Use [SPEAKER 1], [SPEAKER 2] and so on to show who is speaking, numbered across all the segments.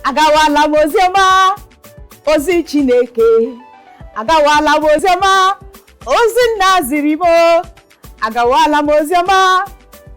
[SPEAKER 1] agawala m oziọma ozi Chineke, agawala m oziọma ozi nna ziri m, agawala m oziọma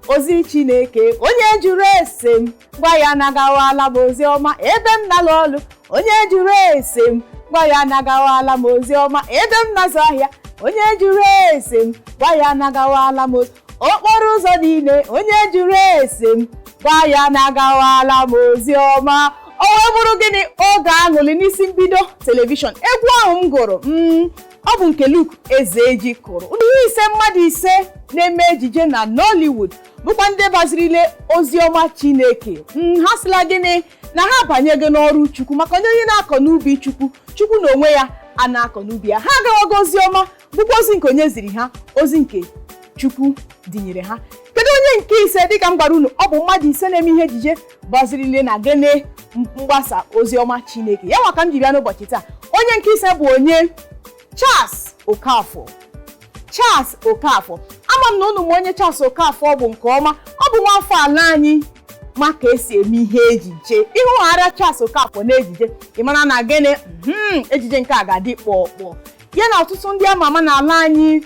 [SPEAKER 1] ozi Chineke, onye jụrụ ese m gwa ya na agawala m oziọma ebe m na-alụ ọlụ, onye jụrụ ese m gwa ya na agawala m oziọma ebe m na-azụ ahịa, onye jụrụ ese m gwa ya na agawala m okporo ụzọ niile, onye jụrụ ese m gwa ya na agawala m oziọma. O wee bụrụ gịnị oge aṅụrị n'isi mbido telivishọn egwu ahụ m gụrụ ọ bụ nke Luke Ezeji kụrụ. Ihe ise mmadụ ise na-eme ejije na Nollywood bụkwa ndị bazirile oziọma Chineke. Ha sịla gịnị na ha banyego n'ọrụ Chukwu, maka onye na-akọ n'ubi Chukwu na onwe ya a na-akọ n'ubi ya. Ha agawago oziọma bụkwa ozi nke onye ziri ha, ozi nke Chukwu dinyere ha. Kedu onye nke ise? Dịka m gwara unu, ọ bụ mmadụ ise na-eme ihe ejije bazirile na gịnị mgbasa oziọma Chineke. Ya nwa ka m ji bịa n'ụbọchị taa. Onye nke ise bụ onye Charles Okafor. Charles Okafor, ama m na unu ma onye Charles Okafor bụ nke ọma. Ọ bụ nwafọ ala anyị ma ka esi eme ihe ejije. Ịhụghara Charles Okafor na ejije, ị mara na gịnị ejije nke a ga-adị kpọkpọ. Ya na ọtụtụ ndị ama ama n'ala anyị,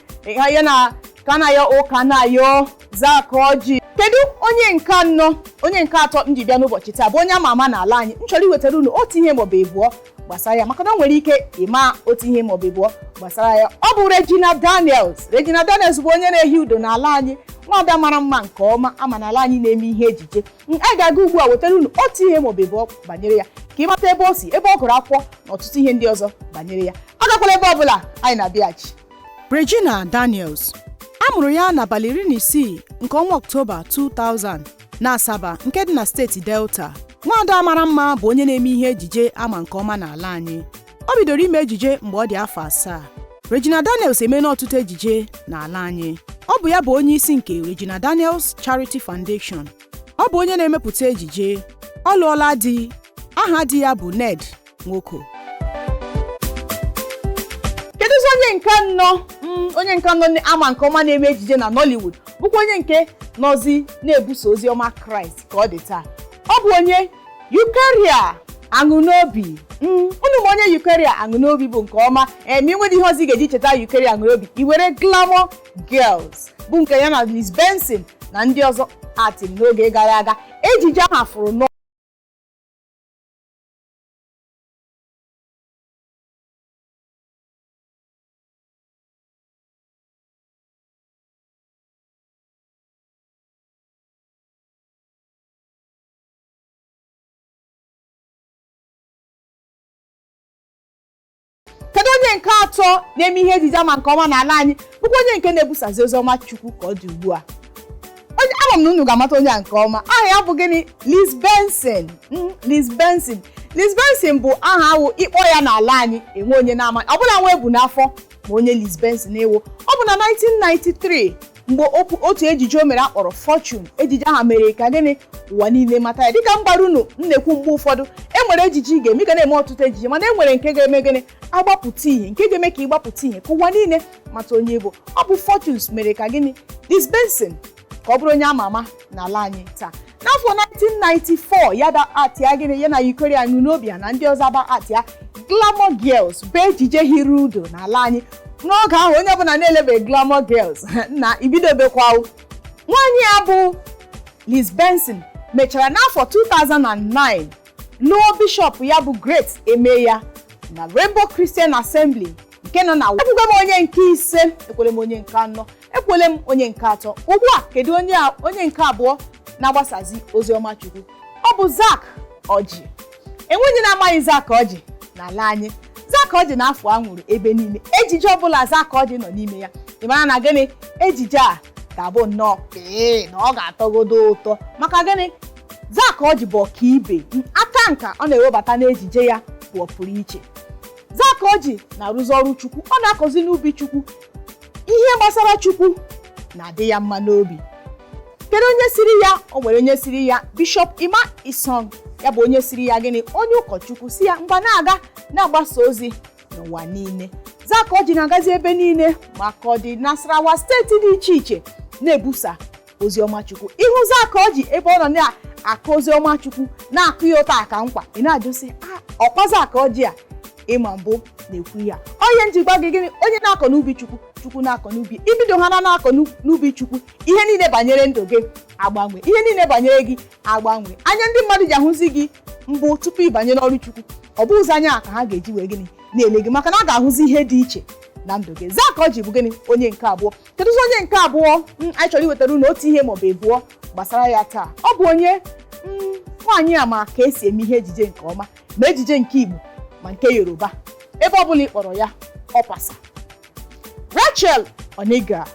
[SPEAKER 1] ya na Kanayo Ụkanayo, Zakoji. Kedu onye nke anọ, onye nke atọ m ji bịa n'ụbọchị taa bụ onye ama ama n'ala anyị. M chọrọ iwetara unu otu ihe maọbụ ịbụọ gbasara ya, maka na o nwere ike ịma otu ihe maọbụ ịbụọ gbasara ya. Ọ bụ Regina Daniels. Regina Daniels bụ onye na-ehi udo n'ala anyị, nwaada mara mma nke ọma ama n'ala anyị na-eme ihe ejije. Anyị ga-aga ugbu a wetara unu otu ihe maọbụ ịbụọ banyere ya ka ịmata ebe o si, ebe ọ gụrụ akwụkwọ na ọtụtụ ihe ndị ọzọ banyere ya. Agakwala ebe ọbụla, anyị na-abịaghachi.
[SPEAKER 2] Regina Daniels a mụrụ ya n'abalị 16 nke ọnwa Ọktoba 2000 na Asaba nke dị na steeti Delta. Nwaada mara mma bụ onye na-eme ihe ejije ama nke ọma n'ala anyị. O bidoro ime ejije mgbe ọ dị afọ 7. Regina Daniels emeela ọtụtụ ejije n'ala anyị. Ọ bụ ya bụ onye isi nke Regina Daniels Charity Foundation. Ọ bụ onye na-emepụta ejije. Ọ lụọla di, aha di ya bụ Ned Nwoko.
[SPEAKER 1] Kedụzi onye nke anọ? Onye nke anọ ama nke ọma na-eme ejije na Nollywood bụkwa onye nke nọzi na-ebuso oziọma Kraịst ka ọ dị taa. Ọ bụ onye Kirie Aṅụnobi. Unu ma onye Kirie Aṅụnobi bụ nke ọma. Ma inwere ihe ọzọ ị ga-eji cheta Kirie Aṅụnobi, i were Glamour Girls bụ nke ya na Liz Benson na ndị ọzọ atịrị n'oge gara aga. Ejije ahụ fụrụ nọ Kedu onye nke atọ na-eme ihe ejije ama nke ọma n'ala anyị bụkwa onye nke na-ebusazi oziọma Chukwu ka ọ dị ugbu a? Ama m na unu ga-amata onye nke ọma. Aha ya bụ gịnị? Liz Benson. Liz Benson bụ aha awụ ịkpọ ya n'ala anyị enwe onye na-ama, ọbụla nwa ebu n'afọ ma onye Liz Benson ewo. Ọ bụ na 1993 mgbe otu ejije o mere akpọrọ Fortune. Ejije aha mere ka gịnị ụwa niile mata ya. Dịka m gbara unu nnekwu mgbe ụfọdụ enwere ejije ị ga-eme, ị ga na-eme ọtụtụ ejije, mana enwere nke ga-eme gịnị agbapụta ihe, nke ga-eme ka ịgbapụta ihe ka ụwa niile mata onye bụ. Ọ bụ Fortunes mere ka gịnị Liz Benson ka ọ bụrụ onye ama ama n'ala anyị taa. N'afọ 1994 ya da art ya gịnị ya na Kirie Aṅụnobi na ndị ọzọ aba art ya Glamour Girls bụ ejije hiri udo n'ala anyị. N'oge ahụ onye ọbụla na-elebe Glamour Girls na ibidobekwa. Nwaanyị ya bụ Liz Benson mechara n'afọ 2009 lụọ bishọp ya bụ Great Emeya na Rainbow Christian Assembly nke nọ na ekwugo m onye nke ise, ekwele m onye nke anọ, ekwele m onye nke atọ. Ugbu a kedu onye nke abụọ na-agbasazi oziọma Chukwu? Ọ bụ Zakoji. Enweghị na-amaghị Zakoji n'ala anyị. Zakoji n'afọ a nwụrụ ebe niile. Ejije ọbụla Zakoji nọ n'ime ya, ị mara na gịnị ejije a ga-abụ nnọọ na ọ ga-atọgodo ụtọ. Maka gịnị Zakoji bụ ọkaibe. Aka nka ọ na-ewebata n'ejije ya bụ ọpụrụ iche. Zakoji na-arụzi ọrụ Chukwu, ọ na-akọzi n'ubi Chukwu. Ihe gbasara Chukwu na-adị ya mma n'obi. Kedu onye siri ya? O nwere onye siri ya, Bishop Ima Isong. Ya bụ onye siri ya gịnị onye ụkọchukwu si ya mgba na-aga na-agbasa ozi n'ụwa niile. Zakoji na-agazi ebe niile maka ọ dị Nasarawa steeti dị iche iche na-ebusa oziọma Chukwu. Ihu Zakoji ebe ọ nọ akụ oziọma Chukwu na-akụ ya ụta aka nkwa ị na-ajụ sị ọkwazi aka ọjị a ịma mbụ na-ekwu ya onye njikwa gị gịnị onye na-akọ n'ubi Chukwu na-akọ n'ubi ibido ha na-akọ n'ubi Chukwu ihe niile banyere ndụ gị agbanwe ihe niile banyere gị agbanwe anya ndị mmadụ ji ahụzi gị mbụ tupu ịbanye n'ọrụ Chukwu ọ bụ ụzọ anya ka ha ga-eji wee gịnị na-ele gị maka na a ga-ahụzi ihe dị iche na ndụ gị Zaka Ọjị bụ gịnị onye nke abụọ kedụzi onye nke abụọ anyị chọrọ iwetara unu otu ihe maọbụ abụọ gbasara ya taa ọ bụ onye nwaanyị a ma ka esi eme ihe ejije nke ọma ma ejije nke Igbo ma nke Yoruba ebe ọ bụla ị kpọrọ ya ọ pasa Rachel Oniga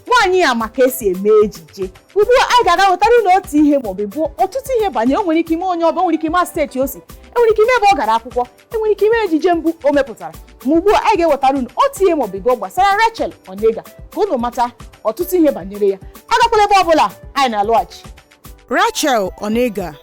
[SPEAKER 1] nwaanyị a ma ka esi eme ejije ugbu a anyị ga-aga wetara unu otu ihe maọbụ abụọ ọtụtụ ihe banyere o nwere ike ime onye ọbụla nwere ike ime steeti o si enwere ike ime ebe ọ gara akwụkwọ enwere ike ime ejije mbụ o mepụtara ma ugbu a anyị ga-ewetara unu otu ihe maọbụ abụọ gbasara Rachel Oniga ka unu mata ọtụtụ ihe banyere ya agakwala ebe ọbụla anyị na-alọghachi.
[SPEAKER 2] Rachel Oniga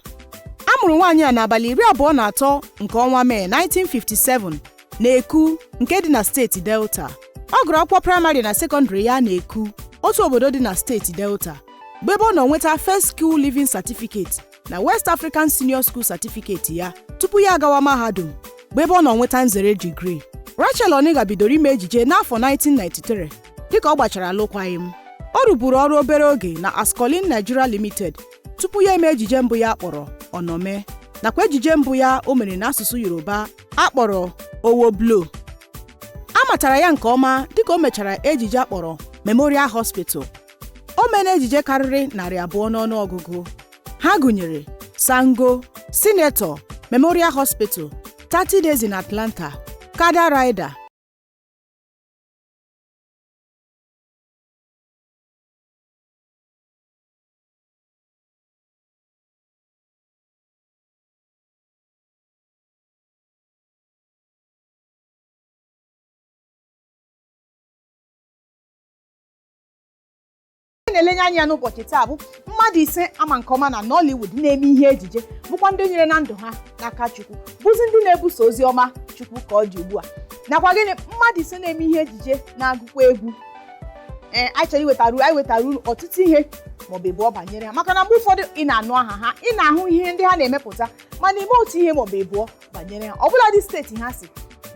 [SPEAKER 2] a mụrụ nwaanyị a n'abalị 23 nke ọnwa Mee 1957 n'Eku nke dị na steeti Delta. Ọ gụrụ akwụkwọ praịmarị na sekọndịrị ya n'Eku otu obodo dị na steeti Delta bụ ebe ọ nọ nweta First School Living Certificate na West African Senior School Certificate ya tupu ya agawa mahadum bụ ebe ọ nọ nweta nzere digrii. Rachel Oniga bidoro ime ejije n'afọ 1993 dịka ọ gbachara alụkwaghịm. Ọ rụburu ọrụ obere oge na Ascolin Nigeria Limited tupu ya eme ejije mbụ ya akpọrọ Onome nakwa ejije mbụ ya o mere n'asụsụ Yoruba akpọrọ Owoblo. A matara ya nke ọma dịka o mechara ejije akpọrọ Memorial Hospital. O mere ejije karịrị 200 n'ọnụọgụgụ. Ha gụnyere Sango, Senator, Memorial Hospital, 30 Days in Atlanta, Kada Rider.
[SPEAKER 1] na-elenye anya n'ụbọchị taa bụ mmadụ 5 ama nke ọma na nollywood na-eme ihe ejije bụkwa ndị nyere na ndụ ha n'aka Chukwu bụzi ndị na-ebuso ozi ọma Chukwu ka ọ dị ugbu a nakwa gịnị mmadụ 5 na-eme ihe ejije na-agụkwa egwu anyị chọrọ iwetara uru ọtụtụ ihe maọbụ abụọ banyere ha maka na mgbe ụfọdụ ị na-anụ aha ha ị na-ahụ ihe ndị ha na-emepụta mana ime otu ihe maọbụ abụọ banyere ha ọ bụla dị steeti ha si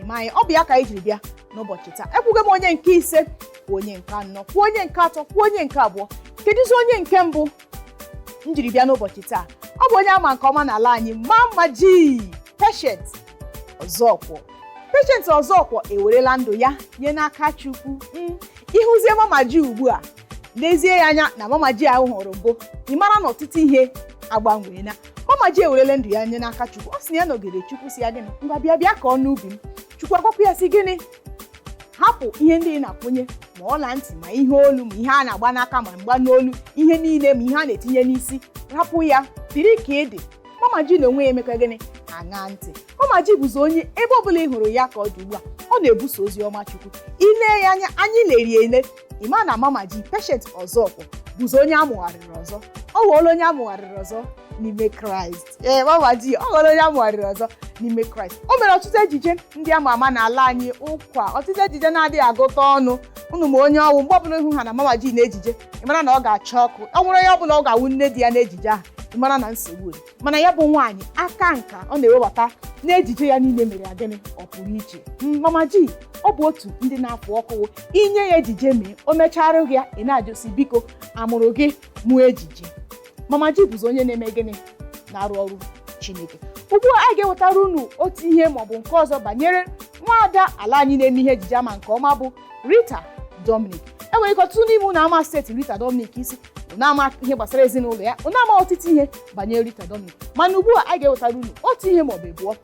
[SPEAKER 1] ịmanye ọ bụ ya ka anyị jiri bịa n'ụbọchị taa ekwugo m onye nke 5 kwuo onye nke 4 kwuo onye nke 3 kwuo onye nke 2 kedụzi onye nke mbụ m jiri bịa n'ụbọchị taa ọ bụ onye ama nke ọma n'ala anyị Mmadụ Patient Ọzọkwọ ewerela ndụ ya nye n'aka Chukwu ịhụzie Mmadụ ugbu a lezie ya anya na Mmadụ ahụ hụrụ mbụ ị mara na ọtụtụ ihe agbanweela Mmadụ ewerela ndụ ya nye n'aka Chukwu ọ sị na ya nọgide Chukwu si ya gịnị ngwa bịa ka ọ n'ubi m Chukwu agwakwa ya si gịnị hapụ ihe ndị ị na-akwụnye ma ọla ntị ma ihe olu ma ihe a na-agba n'aka ma mgba n'olu ihe niile ma ihe a na-etinye n'isi hapụ ya biri ka ị dị Mmadụ na onwe ya emeka gịnị aṅa ntị Mmadụ bụzi onye ebe ọbụla ị hụrụ ya ka ọ dị ugbu a ọ na-ebuso ozi ọma Chukwu ile ya anya anyị leri ele ịma na Mmadụ Patient Ọzọkwọ bụzi onye amụgharịrị ọzọ ọ ghọọla onye amụgharịrị ọzọ n'ime Kraịst Mmadụ ọ ghọọla onye amụgharịrị ọzọ n'ime Kraịst o mere ọtụtụ ejije ndị ama ama n'ala anyị ụkwa ọtụtụ ejije na-adịghị agụta ọnụ unu ma onye ọwụ mgbe ọbụla ihu ha na Mmadụ na-ejije ịmara na ọ ga-acha ọkụ ọ nwere onye ọbụla ọ ga-awụ nne di ya n'ejije ahụ ịmara na nsogbu mana ya bụ nwaanyị aka nka ọ na-ewebata n'ejije ya niile mere ya gịnị ọ pụrụ iche Mmadụ ọ bụ otu ndị na-afụ ọkụ inye ya ejije mee o mechara ya ị na-ajụsi biko amụrụ gị mụ ejije Mmadụ bụzi onye na-eme gịnị na-arụ ọrụ Chineke ugbu a anyị ga-ewetara unu otu ihe maọbụ nke ọzọ banyere nwaada ala anyị na-eme ihe ejije ama nke ọma bụ Rita Dominic enwere ike ọtụtụ n'ime unu ama steeti Rita Dominic isi na-ama ihe gbasara ezinụlọ ya na-ama ọtụtụ ihe banyere Rita Dominic mana ugbu a anyị ga-ewetara unu otu ihe maọbụ abụọ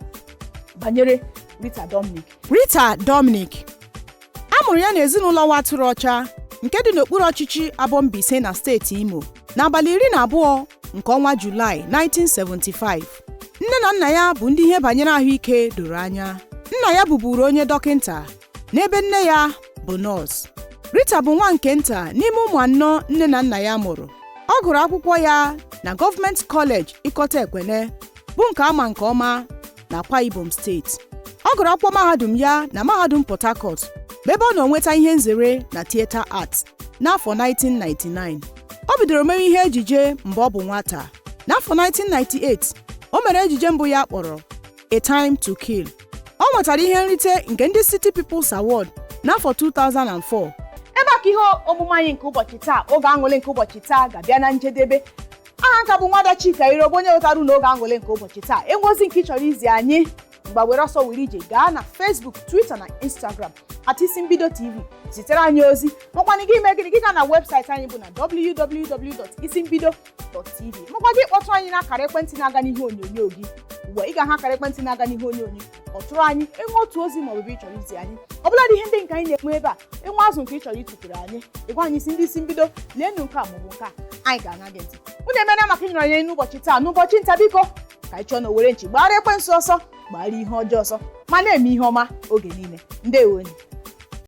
[SPEAKER 1] banyere Rita Dominic.
[SPEAKER 2] Rita Dominic a mụrụ ya n'ezinụlọ watụrụ ọcha nke dị n'okpuru ọchịchị Abombise na steeti Imo n'abalị 12 nke ọnwa Julaị 1975. Nne na nna ya bụ ndị ihe banyere ahụike doro anya. Nna ya bụburu onye dọkịnta n'ebe nne ya bụ nọọsụ. Rita bụ nwa nke nta n'ime ụmụ anọ nne na nna ya mụrụ. Ọ gụrụ akwụkwọ ya na Gọọmenti Kọleji Ikọta Ekwene bụ nke ama nke ọma na Akwa Ibom steeti. Ọ gụrụ akwụkwọ mahadum ya na mahadum Port Harcourt bụ ebe ọ na-enweta ihe nzere na Theatre Arts n'afọ 1999. Ọ bidoro mewe ihe ejije mgbe ọ bụ nwata N'afọ 1998 o mere ejije mbụ ya kpọrọ A Time to Kill. Ọ nwetara ihe nrite nke ndị City People's Award n'afọ 2004.
[SPEAKER 1] ebe a ka ihe omume anyị nke ụbọchị taa oge aṅụle nke ụbọchị taa ga-abịa na njedebe. Aha nka bụ Nwada Chika Iro, onye wetara unu oge aṅụle nke ụbọchị taa. Enwe ozi nke ị chọrọ izi anyị mgba were ọsọ were ije gaa na Facebook, Twitter na Instagram @isimbido TV zitere anyị ozi makwana gị mee gịnị gị gaa na webụsaịtị anyị bụ na www.isimbido.tv makwa gị kpọtụrụ anyị n'akara ekwentị na-aga n'ihe onyonyo gị. Ugbu a ị ga-aha akara ekwentị na-aga n'ihe onyonyo kpọtụrụ anyị enwe otu ozi ma ọ bụ ị chọrọ izi anyị ọbụladị ihe ndị nke anyị na-enwe ebe a enwe azụ nke ị chọrọ ịtụtere anyị ịgwa anyị isi ndị isi mbido leenụ nke a maọbụ nke a anyị ga-ana gị ntị. Unu emena maka ịnyere anyị n'ụbọchị taa n'ụbọchị nta biko ka anyị chọọ na were nchi gbara ekwensụ ọsọ gbara ihe ọjọọ ọsọ ma na-eme ihe ọma oge niile. Ndewonu.